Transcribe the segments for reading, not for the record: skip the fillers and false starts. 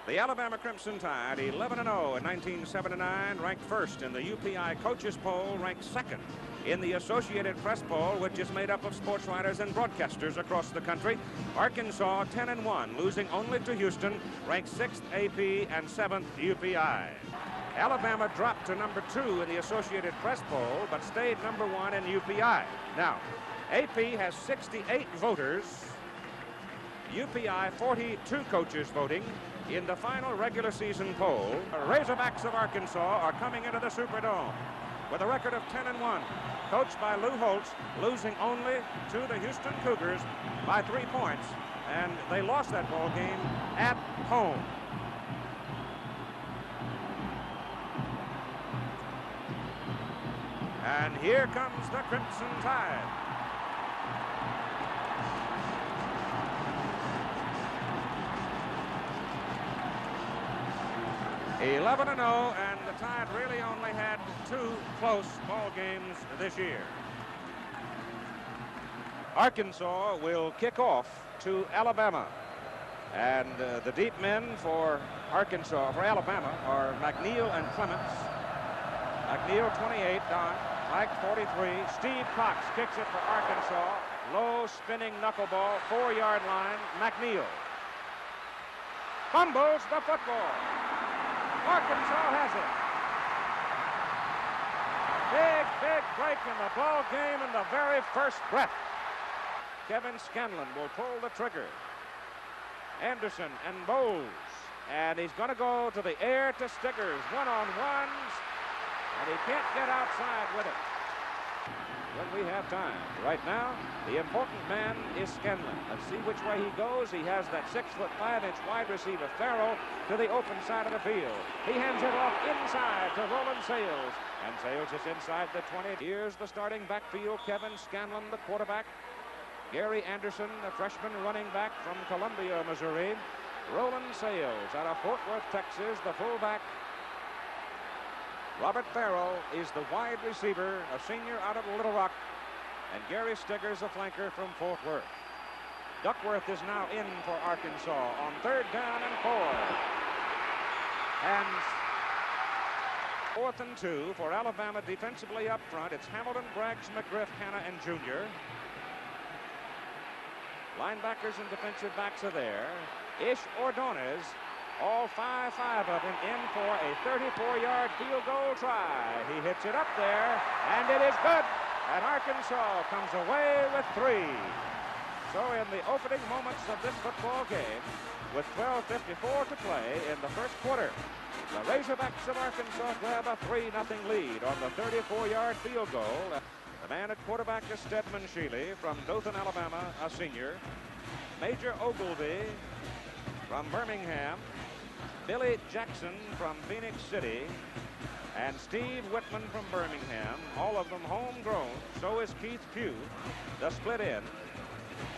The Alabama Crimson Tide, 11-0 in 1979, ranked first in the UPI coaches poll, ranked second in the Associated Press poll, which is made up of sports writers and broadcasters across the country. Arkansas 10-1, losing only to Houston, ranked 6th AP and 7th UPI. Alabama dropped to number 2 in the Associated Press poll, but stayed number 1 in UPI. Now, AP has 68 voters, UPI 42 coaches voting. In the final regular season poll, the Razorbacks of Arkansas are coming into the Superdome with a record of 10-1, coached by Lou Holtz, losing only to the Houston Cougars by 3 points, and they lost that ball game at home. And here comes the Crimson Tide. 11-0, and the Tide really only had 2 close ball games this year. Arkansas will kick off to Alabama, and the deep men for Alabama are McNeil and Clements. McNeil 28, Don, Mike 43. Steve Cox kicks it for Arkansas. Low spinning knuckleball, 4-yard line. McNeil fumbles the football. Arkansas has it. Big break in the ball game in the very first breath. Kevin Scanlon will pull the trigger. Anderson and Bowles. And he's going to go to the air to Stiggers. One-on-ones. And he can't get outside with it. When we have time. Right now, the important man is Scanlon. Let's see which way he goes. He has that 6'5" wide receiver Farrell to the open side of the field. He hands it off inside to Roland Sales. And Sales is inside the 20. Here's the starting backfield. Kevin Scanlon, the quarterback. Gary Anderson, the freshman running back from Columbia, Missouri. Roland Sales out of Fort Worth, Texas, the fullback. Robert Farrell is the wide receiver, a senior out of Little Rock, and Gary Stiggers, a flanker from Fort Worth. Duckworth is now in for Arkansas on 3rd down and 4. And 4th and 2 for Alabama defensively up front. It's Hamilton, Braggs, McGriff, Hanna, and Jr. Linebackers and defensive backs are there. Ish Ordonez. All 5 of them in for a 34-yard field goal try. He hits it up there, and it is good. And Arkansas comes away with 3. So in the opening moments of this football game, with 12:54 to play in the first quarter, the Razorbacks of Arkansas grab a 3-0 lead on the 34-yard field goal. The man at quarterback is Stedman Shealy from Dothan, Alabama, a senior. Major Ogilvy from Birmingham. Billy Jackson from Phoenix City, and Steve Whitman from Birmingham, all of them homegrown. So is Keith Pugh, the split end,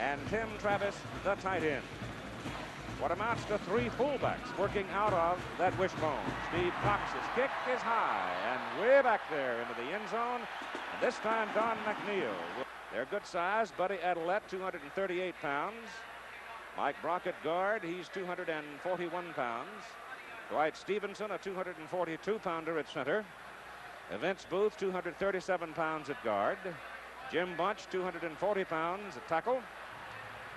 and Tim Travis, the tight end. What amounts to 3 fullbacks working out of that wishbone. Steve Cox's kick is high and way back there into the end zone. And this time, Don McNeil. They're good size. Buddy Adelette, 238 pounds. Mike Brockett, guard, he's 241 pounds. Dwight Stevenson, a 242-pounder at center. Vince Booth, 237 pounds at guard. Jim Bunch, 240 pounds at tackle.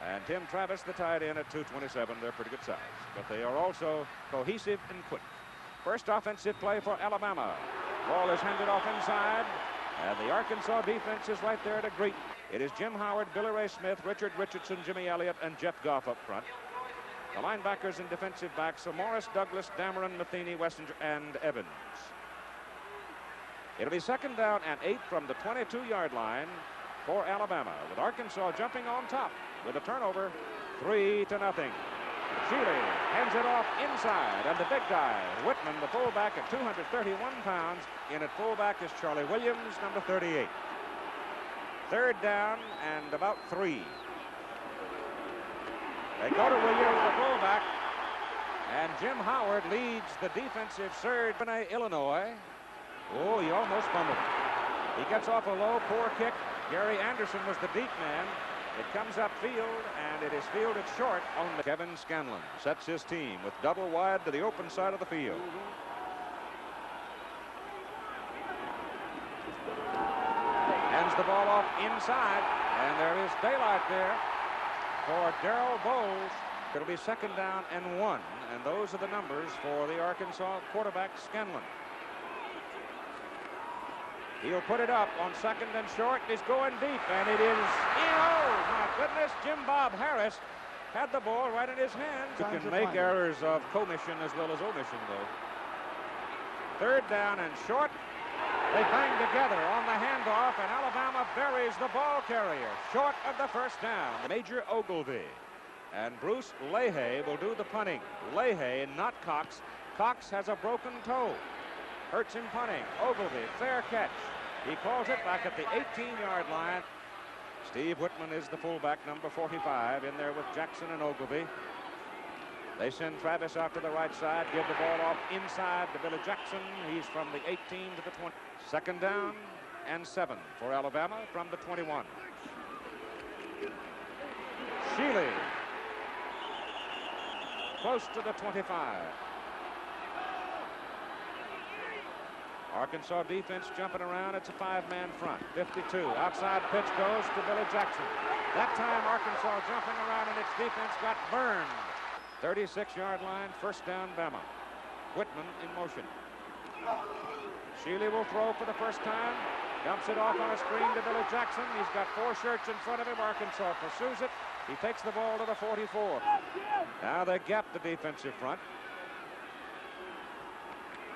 And Tim Travis, the tight end, at 227. They're pretty good size, but they are also cohesive and quick. First offensive play for Alabama. Ball is handed off inside, and the Arkansas defense is right there to greet. It is Jim Howard, Billy Ray Smith, Richard Richardson, Jimmy Elliott, and Jeff Goff up front. The linebackers and defensive backs are Morris, Douglas, Dameron, Matheny, Wessinger, and Evans. It'll be 2nd down and 8 from the 22-yard line for Alabama, with Arkansas jumping on top with a turnover, 3-0. Shealy hands it off inside, and the big guy, Whitman, the fullback at 231 pounds. In at fullback is Charlie Williams, number 38. 3rd down and about 3. They go to Williams, the fullback, and Jim Howard leads the defensive surge in Illinois. Oh, he almost fumbled. He gets off a low, poor kick. Gary Anderson was the deep man. It comes upfield, and it is fielded short on the... Kevin Scanlon sets his team with double wide to the open side of the field. Hands the ball off inside, and there is daylight there for Darrell Bowles. It'll be 2nd down and 1, and those are the numbers for the Arkansas quarterback, Scanlon. He'll put it up on 2nd and short. He's going deep, and it is in. Oh, my goodness. Jim Bob Harris had the ball right in his hands. You can make errors of commission as well as omission, though. 3rd down and short. They bang together on the handoff, and Alabama buries the ball carrier short of the 1st down. Major Ogilvie and Bruce Leahy will do the punting. Leahy, not Cox. Cox has a broken toe. Hurts him punting. Ogilvie, fair catch. He calls it back at the 18-yard line. Steve Whitman is the fullback, number 45, in there with Jackson and Ogilvie. They send Travis out to the right side, give the ball off inside to Billy Jackson. He's from the 18 to the 20. 2nd down and 7 for Alabama from the 21. Shealy close to the 25. Arkansas defense jumping around. It's a 5-man front. 52. Outside pitch goes to Billy Jackson. That time Arkansas jumping around, and its defense got burned. 36-yard line, 1st down, Bama. Whitman in motion. Shealy will throw for the 1st time. Dumps it off on a screen to Billy Jackson. He's got 4 shirts in front of him. Arkansas pursues it. He takes the ball to the 44. Now they gap the defensive front.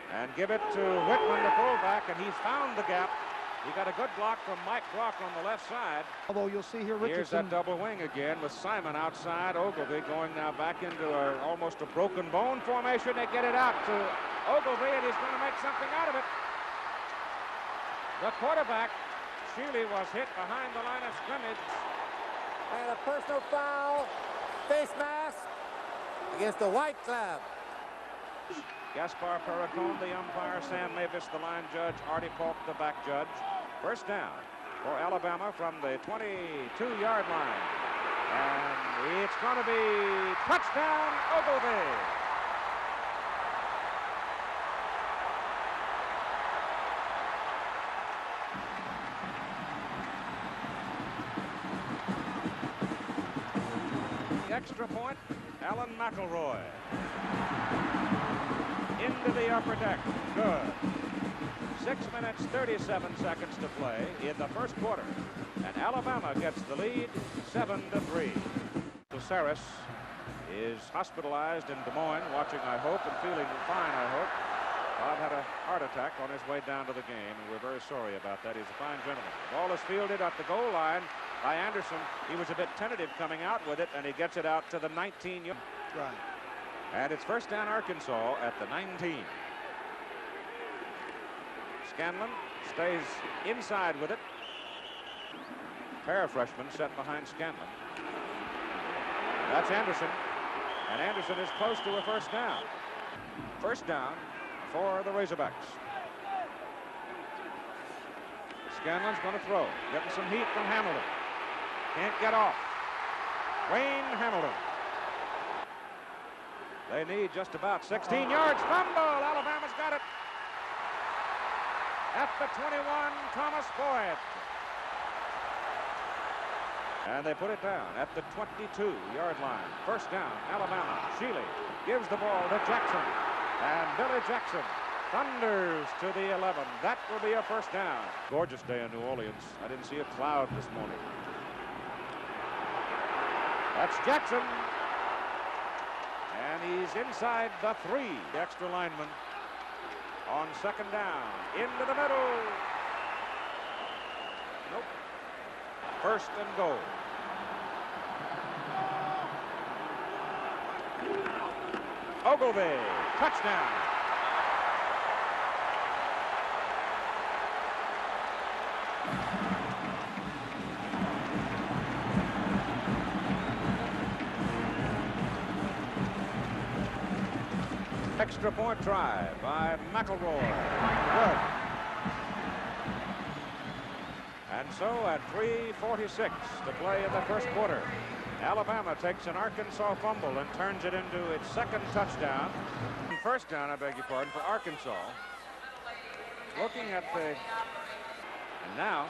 And give it to Whitman, the fullback, and he's found the gap. He got a good block from Mike Brock on the left side. Although you'll see here Richardson. Here's that double wing again with Simon outside. Ogilvie going now back into almost a broken bone formation. They get it out to Ogilvie, and he's going to make something out of it. The quarterback, Shealy, was hit behind the line of scrimmage. And a personal foul, face mask against the White Club. Gaspar Perricone, the umpire, Sam Mavis, the line judge, Artie Polk, the back judge. 1st down for Alabama from the 22-yard line. And it's going to be touchdown, Ogilvie. The extra point, Alan McElroy. Into the upper deck. Good. 6 minutes, 37 seconds to play in the 1st quarter. And Alabama gets the lead, 7-3. Saris is hospitalized in Des Moines, watching, I hope, and feeling fine, I hope. Bob had a heart attack on his way down to the game, and we're very sorry about that. He's a fine gentleman. Ball is fielded at the goal line by Anderson. He was a bit tentative coming out with it, and he gets it out to the 19. Right. And it's 1st down Arkansas at the 19. Scanlon stays inside with it. Pair of freshmen set behind Scanlon. That's Anderson. And Anderson is close to a 1st down. 1st down for the Razorbacks. Scanlon's going to throw. Getting some heat from Hamilton. Can't get off. Wayne Hamilton. They need just about 16 yards. Fumble. Alabama's got it. At the 21, Thomas Boyd. And they put it down at the 22-yard line. 1st down, Alabama. Shealy gives the ball to Jackson. And Billy Jackson thunders to the 11. That will be a 1st down. Gorgeous day in New Orleans. I didn't see a cloud this morning. That's Jackson. And he's inside the 3. The extra lineman on 2nd down. Into the middle. Nope. 1st and goal. Ogilvie. Touchdown. Extra point try by McElroy. Good. And And so at 3:46 to play in the first quarter, Alabama takes an Arkansas fumble and turns it into its second touchdown. First down, I beg your pardon, for Arkansas. Looking at the... And now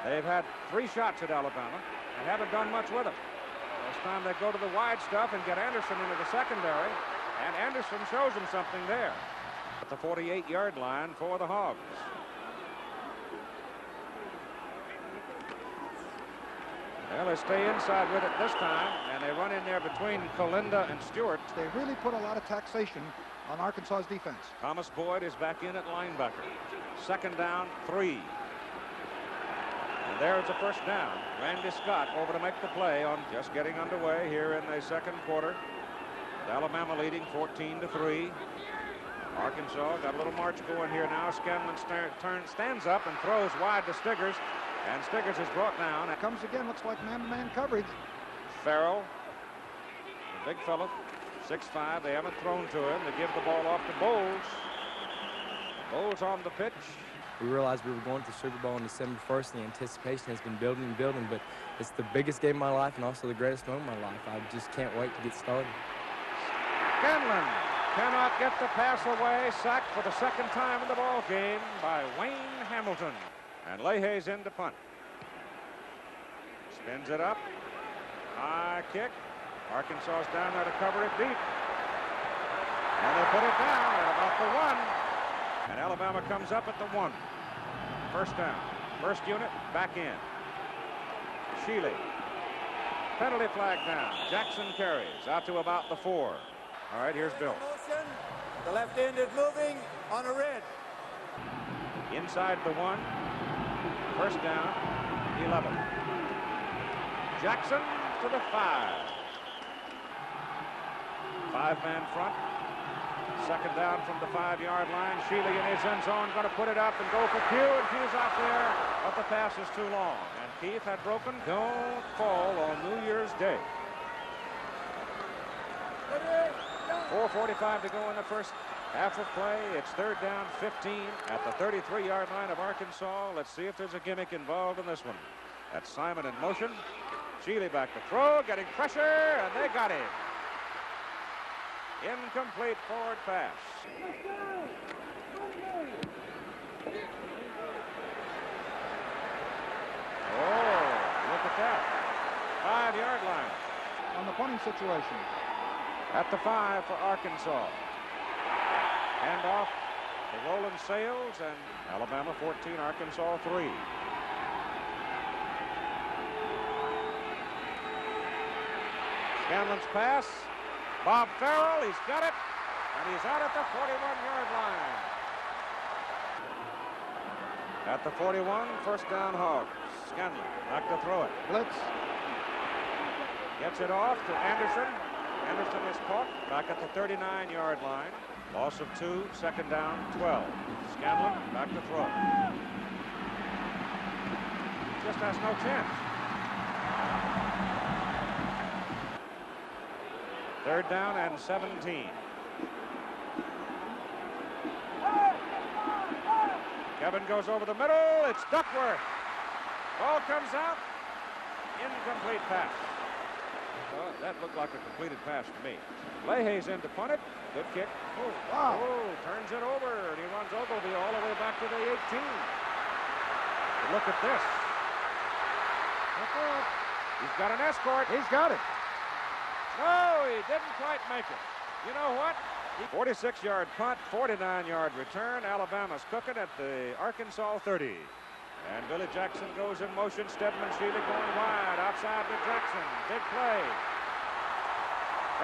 they've had 3 shots at Alabama and haven't done much with them. This time they go to the wide stuff and get Anderson into the secondary, and Anderson shows them something there at the 48-yard line for the Hogs. Well, they stay inside with it this time, and they run in there between Kalinda and Stewart. They really put a lot of taxation on Arkansas's defense. Thomas Boyd is back in at linebacker. Second down, 3. And there's a first down. Randy Scott over to make the play on just getting underway here in the second quarter. With Alabama leading 14-3. Arkansas got a little march going here now. Scanlon stands up and throws wide to Stiggers. And Stiggers is brought down. Comes again, looks like man-to-man coverage. Farrell, the big fellow, 6'5". They haven't thrown to him. They give the ball off to Bowles. Bowles on the pitch. We realized we were going to the Super Bowl on December 1st. The anticipation has been building and building, but it's the biggest game of my life and also the greatest moment of my life. I just can't wait to get started. Scanlon cannot get the pass away. Sacked for the second time in the ball game by Wayne Hamilton. And Leahy's in to punt. Spins it up. High kick. Arkansas's down there to cover it deep. And they put it down at about the 1. And Alabama comes up at the 1. First down. First unit back in. Shealy. Penalty flag down. Jackson carries out to about the 4. All right, here's Bill. The left end is moving on a red. Inside the 1. First down, 11. Jackson to the 5. 5-man front. Second down from the 5-yard line. Shealy in his end zone, going to put it up and go for Pugh, and Pugh's out there, but the pass is too long. And Keith had broken. Don't fall on New Year's Day. 4:45 to go in the first half of play. It's third down, 15 at the 33-yard line of Arkansas. Let's see if there's a gimmick involved in this one. That's Simon in motion. Shealy back to throw, getting pressure, and they got him. Incomplete forward pass. Oh, look at that. 5-yard line. On the punting situation. At the 5 for Arkansas. Hand off to Roland Sales, and Alabama 14, Arkansas 3. Scanlon's pass. Bob Farrell, he's got it, and he's out at the 41-yard line. At the 41, first down Hogs. Scanlon back to throw it. Blitz. Gets it off to Anderson. Anderson is caught back at the 39-yard line. Loss of 2, second down, 12. Scanlon back to throw. Just has no chance. Third down and 17. Kevin goes over the middle. It's Duckworth. Ball comes out. Incomplete pass. Well, that looked like a completed pass to me. Leahy's in to punt it. Good kick. Oh, wow. Oh, turns it over, and he runs Ogilvie all the way back to the 18. But look at this. Look up. He's got an escort. He's got it. No, he didn't quite make it. You know what? 46-yard punt, 49-yard return. Alabama's cooking at the Arkansas 30. And Billy Jackson goes in motion. Stedman Shealy going wide outside to Jackson. Big play.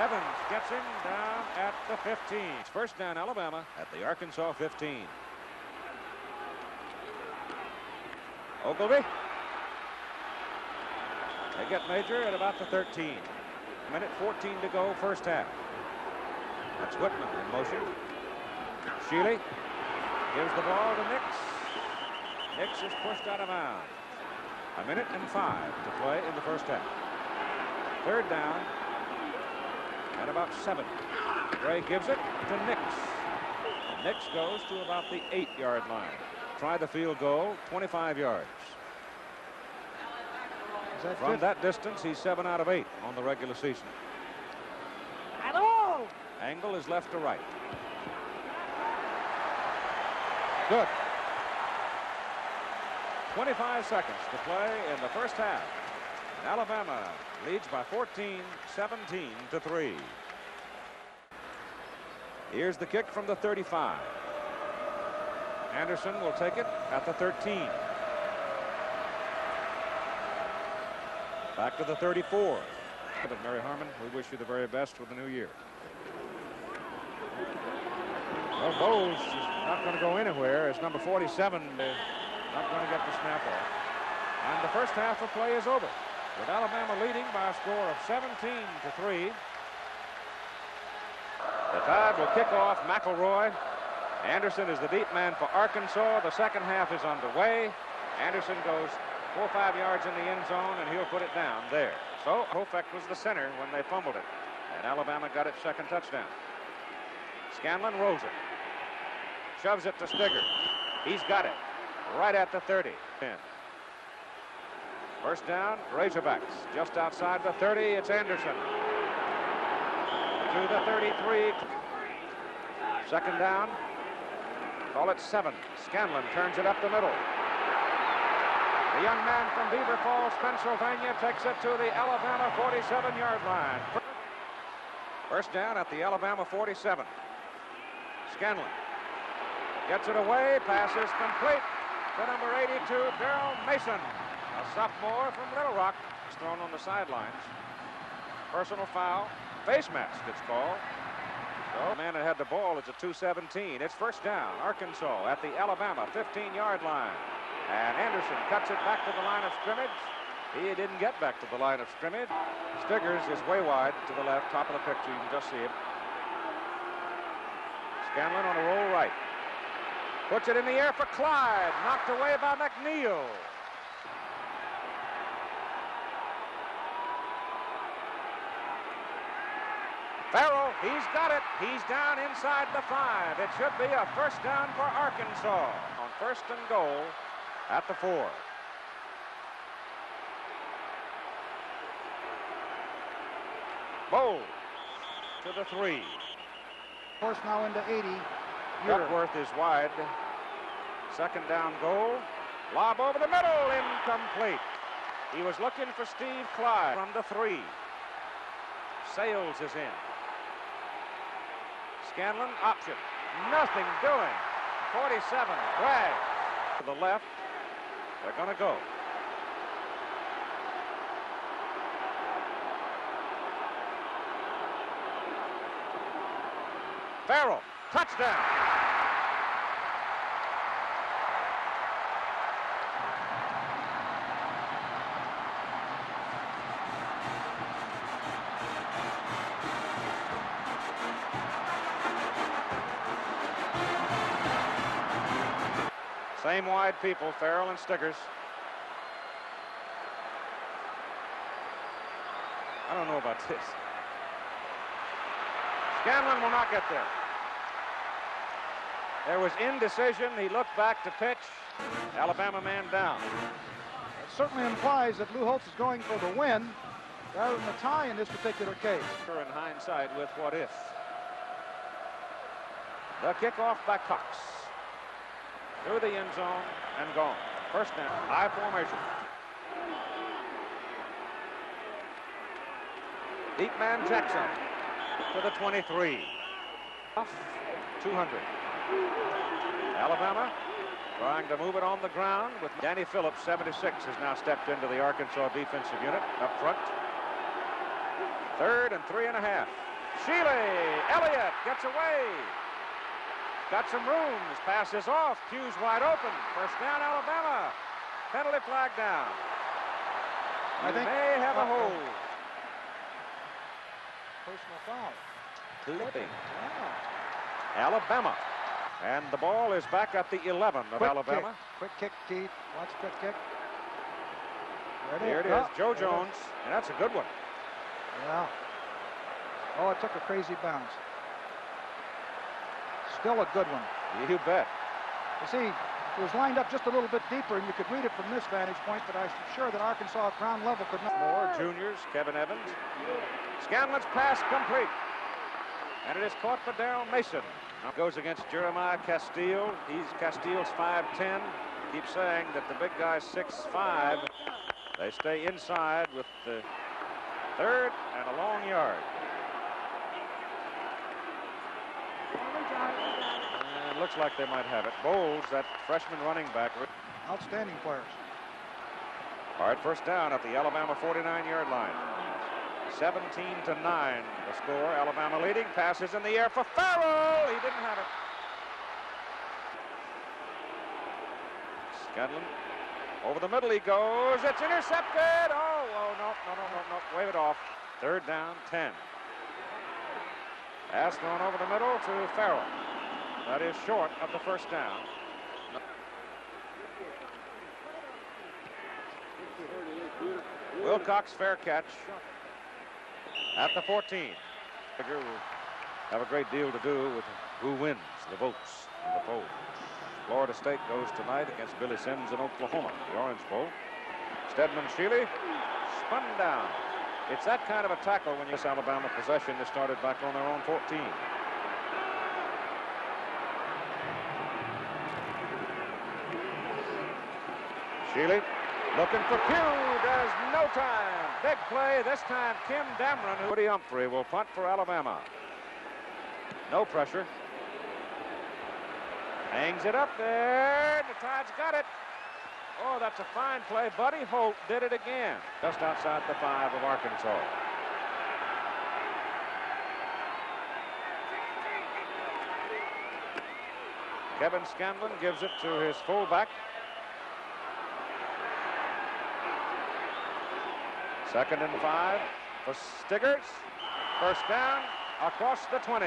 Evans gets him down at the 15. First down, Alabama at the Arkansas 15. Ogilvie. They get Major at about the 13. Minute 14 to go, first half. That's Whitman in motion. Shealy gives the ball to Nix. Nix is pushed out of bounds. A minute and 5 to play in the first half. Third down at about 7. Gray gives it to Nix. Nix goes to about the 8-yard line. Try the field goal, 25 yards. From that distance, he's 7 out of 8 on the regular season. Angle is left to right. Good. 25 seconds to play in the first half. And Alabama leads by 14, 17-3. Here's the kick from the 35. Anderson will take it at the 13. Back to the 34. But Mary Harmon, we wish you the very best for the new year. Well, Bowles is not going to go anywhere. It's number 47. Not going to get the snap off. And the first half of play is over, with Alabama leading by a score of 17-3. The Tide will kick off. McElroy. Anderson is the deep man for Arkansas. The second half is underway. Anderson goes 4 or 5 yards in the end zone, and he'll put it down there. So Hofek was the center when they fumbled it, and Alabama got its second touchdown. Scanlon rolls it, shoves it to Stigger. He's got it right at the 30. First down, Razorbacks. Just outside the 30, it's Anderson. To the 33. Second down, call it 7. Scanlon turns it up the middle. The young man from Beaver Falls, Pennsylvania, takes it to the Alabama 47-yard line. First down at the Alabama 47. Scanlon gets it away. Pass is complete to number 82, Darrell Mason, a sophomore from Little Rock. He's thrown on the sidelines. Personal foul. Face mask, it's called. So the man that had the ball is a 2-17. It's first down, Arkansas at the Alabama 15-yard line. And Anderson cuts it back to the line of scrimmage. He didn't get back to the line of scrimmage. Stiggers is way wide to the left, top of the picture. You can just see him. Scanlon on a roll right. Puts it in the air for Clyde. Knocked away by McNeil. Farrell, he's got it. He's down inside the 5. It should be a first down for Arkansas on first and goal at the 4. Bowles to the 3. Course now into 80. Duckworth is wide. Second down goal. Lob over the middle, incomplete. He was looking for Steve Clyde from the 3. Sales is in. Scanlon option. Nothing doing. 47. Drag to the left. They're going to go. Farrell, touchdown. Same wide people, Farrell and Stiggers. I don't know about this. Scanlon will not get there. There was indecision. He looked back to pitch. Alabama man down. It certainly implies that Lou Holtz is going for the win rather than the tie in this particular case. In hindsight with what if. The kickoff by Cox. Through the end zone and gone. First down, high formation. Deep man Jackson to the 23. Off 200. Alabama trying to move it on the ground with Danny Phillips, 76, has now stepped into the Arkansas defensive unit up front. 3rd and 3.5. Shealy, Elliott gets away. Got some room. His pass is off. Q's wide open. First down, Alabama. Penalty flag down. I think may have a hold. Personal foul. Clipping. Wow. Alabama. And the ball is back at the 11 of Alabama. Quick kick, Keith. Watch quick kick. There it is. Joe Jones. And that's a good one. Yeah. Oh, it took a crazy bounce. Still a good one. You bet. You see, It was lined up just a little bit deeper, and you could read it from this vantage point, but I'm sure that Arkansas at ground level could not. More juniors, Kevin Evans. Scanlon's pass complete. And it is caught by Darrell Mason. Goes against Jeremiah Castile. He's Castile's 5'10". Keep saying that the big guy's 6'5". They stay inside with the third and a long yard. And it looks like they might have it. Bowles, that freshman running back. Outstanding players. All right, first down at the Alabama 49-yard line. 17-9 the score. Alabama leading. Passes in the air for Farrell. He didn't have it. Scanlon over the middle he goes. It's intercepted. Oh, no. Wave it off. Third down, 10. Pass thrown over the middle to Farrell. That is short of the first down. Wilcox, fair catch at the 14. Will have a great deal to do with who wins the votes in the poll. Florida State goes tonight against Billy Sims in Oklahoma, the Orange Bowl. Stedman Shealy spun down. It's that kind of a tackle when you miss Alabama possession. They started back on their own 14. Shealy looking for Pugh. There's no time. Big play. This time Kim Dameron. Woody Humphrey will punt for Alabama. No pressure. Hangs it up there. The Tide's got it. Oh, that's a fine play. Buddy Holt did it again. Just outside the 5 of Arkansas. Kevin Scanlon gives it to his fullback. Second and 5 for Stiggers. First down across the 20.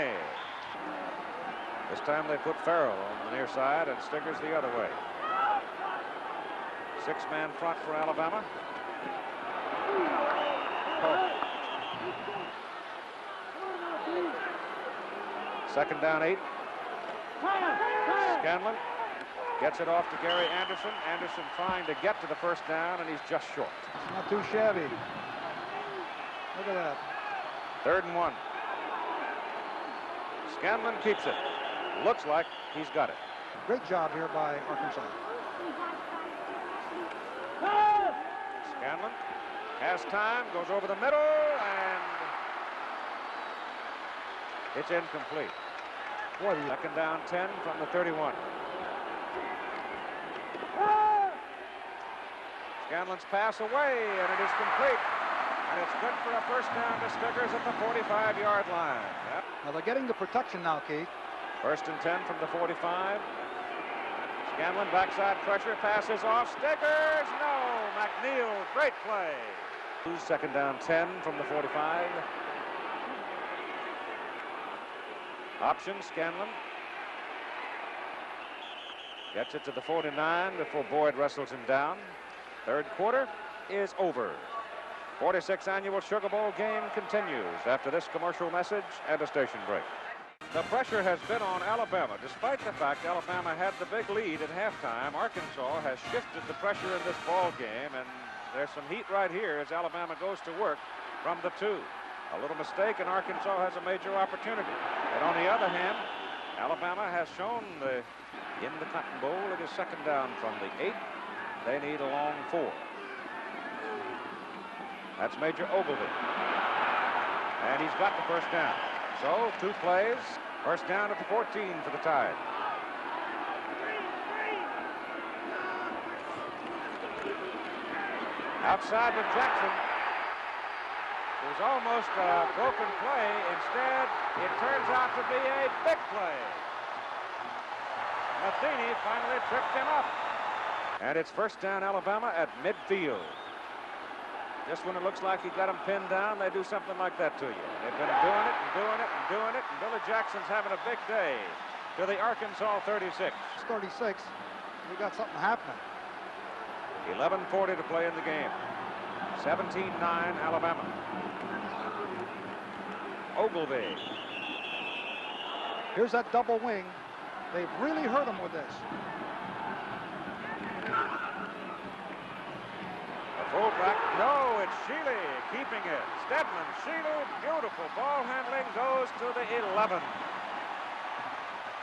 This time they put Farrell on the near side and Stiggers the other way. 6-man front for Alabama. Second down 8. Scanlon gets it off to Gary Anderson. Anderson trying to get to the first down, and he's just short. It's not too shabby. Look at that. Third and 1. Scanlon keeps it. Looks like he's got it. Great job here by Arkansas. Scanlon has time, goes over the middle, and it's incomplete. Boy, Second down 10 from the 31. Scanlon's pass away, and it is complete. And it's good for a first down to Stiggers at the 45-yard line. Yep. Now they're getting the protection now, Keith. First and 10 from the 45. Scanlon backside pressure, passes off. Stiggers, no. McNeil, great play. Second down 10 from the 45. Option, Scanlon. Gets it to the 49 before Boyd wrestles him down. Third quarter is over. 46th annual Sugar Bowl game continues after this commercial message and a station break. The pressure has been on Alabama. Despite the fact Alabama had the big lead at halftime, Arkansas has shifted the pressure in this ball game, and there's some heat right here as Alabama goes to work from the 2. A little mistake, and Arkansas has a major opportunity. And on the other hand, Alabama has shown in the Cotton Bowl it is second down from the 8. They need a long 4. That's Major Ogilvy. And he's got the first down. So 2 plays. First down at the 14 for the Tide. Outside with Jackson. It was almost a broken play. Instead, it turns out to be a big play. Matheny finally tripped him up. And it's first down Alabama at midfield. Just when it looks like you got them pinned down, they do something like that to you. They've been doing it and doing it and doing it, and Billy Jackson's having a big day to the Arkansas 36. It's 36. We got something happening. 11:40 to play in the game. 17-9 Alabama. Ogilvy. Here's that double wing. They've really hurt him with this. Fullback, no, it's Sheely keeping it. Stedman, Sheely, beautiful ball handling, goes to the 11.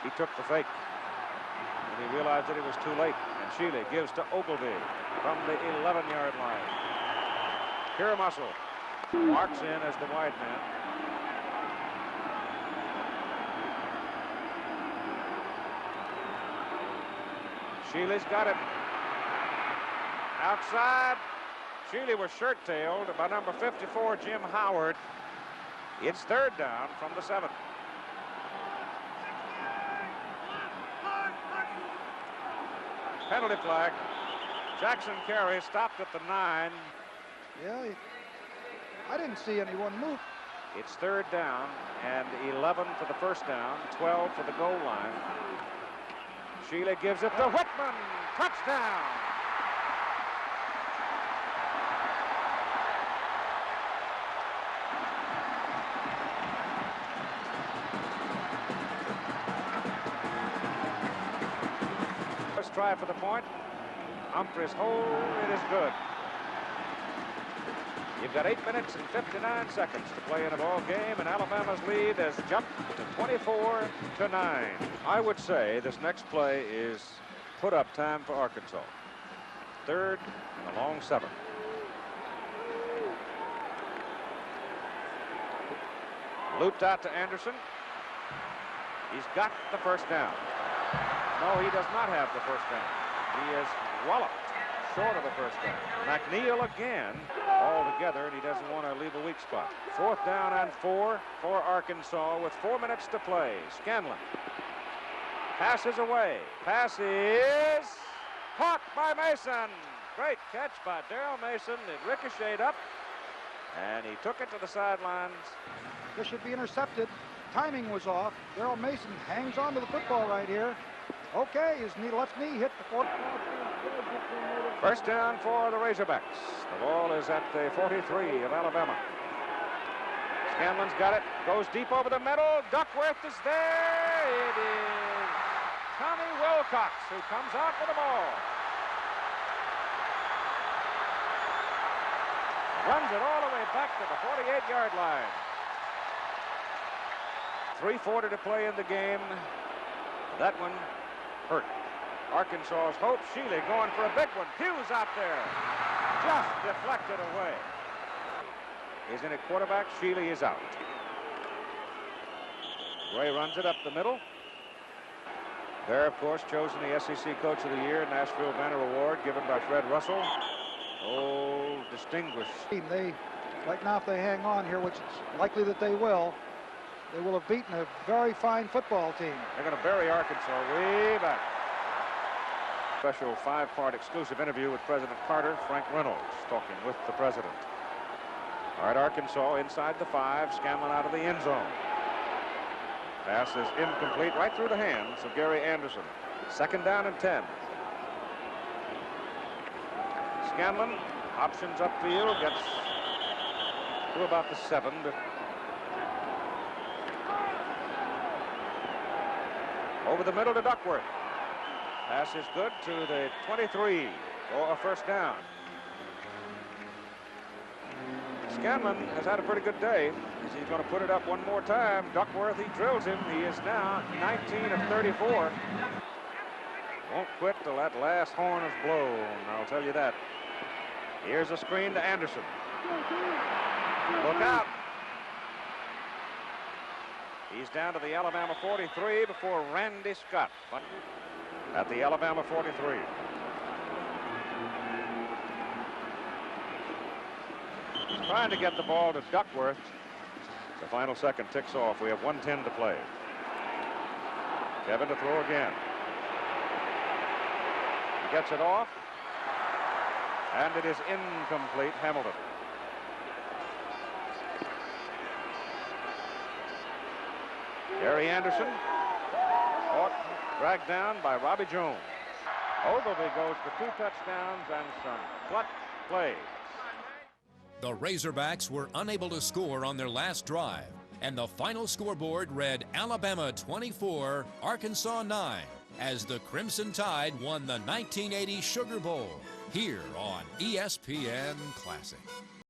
He took the fake, and he realized that it was too late, and Sheely gives to Ogilvy from the 11-yard line. Kiramuscle marks in as the wide man. Sheely's got it. Outside. Sheely was shirt-tailed by number 54, Jim Howard. It's third down from the 7. Penalty flag. Jackson Carey stopped at the 9. Yeah, I didn't see anyone move. It's third down and 11 for the first down, 12 for the goal line. Sheely gives it to Whitman. Touchdown. First try for the point. Humphries hold. It is good. You've got 8 minutes and 59 seconds to play in a ball game, and Alabama's lead has jumped to 24-9. I would say this next play is put-up time for Arkansas. Third and a long 7. Looped out to Anderson. He's got the first down. No, he does not have the first down. He is walloped short of the first down. McNeil again all together, and he doesn't want to leave a weak spot. Fourth down and 4 for Arkansas with 4 minutes to play. Scanlon passes away. Pass is caught by Mason. Great catch by Darrell Mason. It ricocheted up, and he took it to the sidelines. This should be intercepted. Timing was off. Darrell Mason hangs on to the football right here. Okay, his left knee hit the foot. First down for the Razorbacks. The ball is at the 43 of Alabama. Scanlon's got it. Goes deep over the middle. Duckworth is there. It is Tommy Wilcox who comes out with the ball. Runs it all the way back to the 48-yard line. 3:40 to play in the game. That one hurt. Arkansas's Hope Sheely going for a big one. Hughes out there. Just deflected away. Isn't it quarterback? Sheely is out. Gray runs it up the middle. There, of course, chosen the SEC Coach of the Year, Nashville Banner Award given by Fred Russell. Oh, distinguished. They, right now, if they hang on here, which it's likely that they will have beaten a very fine football team. They're going to bury Arkansas way back. Special 5-part exclusive interview with President Carter. Frank Reynolds talking with the president. All right, Arkansas inside the 5. Scanlon out of the end zone. Pass is incomplete right through the hands of Gary Anderson. Second down and 10. Scanlon options upfield, gets to about the 7. Over the middle to Duckworth. Pass is good to the 23 for a first down. Scanlon has had a pretty good day. He's going to put it up one more time. Duckworth, he drills him. He is now 19 of 34. Won't quit till that last horn is blown, I'll tell you that. Here's a screen to Anderson. Look out. He's down to the Alabama 43 before Randy Scott at the Alabama 43. He's trying to get the ball to Duckworth. The final second ticks off. We have 1:10 to play. Kevin to throw again. He gets it off. And it is incomplete. Hamilton. Gary Anderson caught, dragged down by Robbie Jones. Ogilvy goes for 2 touchdowns and some clutch plays. The Razorbacks were unable to score on their last drive, and the final scoreboard read Alabama 24, Arkansas 9, as the Crimson Tide won the 1980 Sugar Bowl. here on ESPN Classic.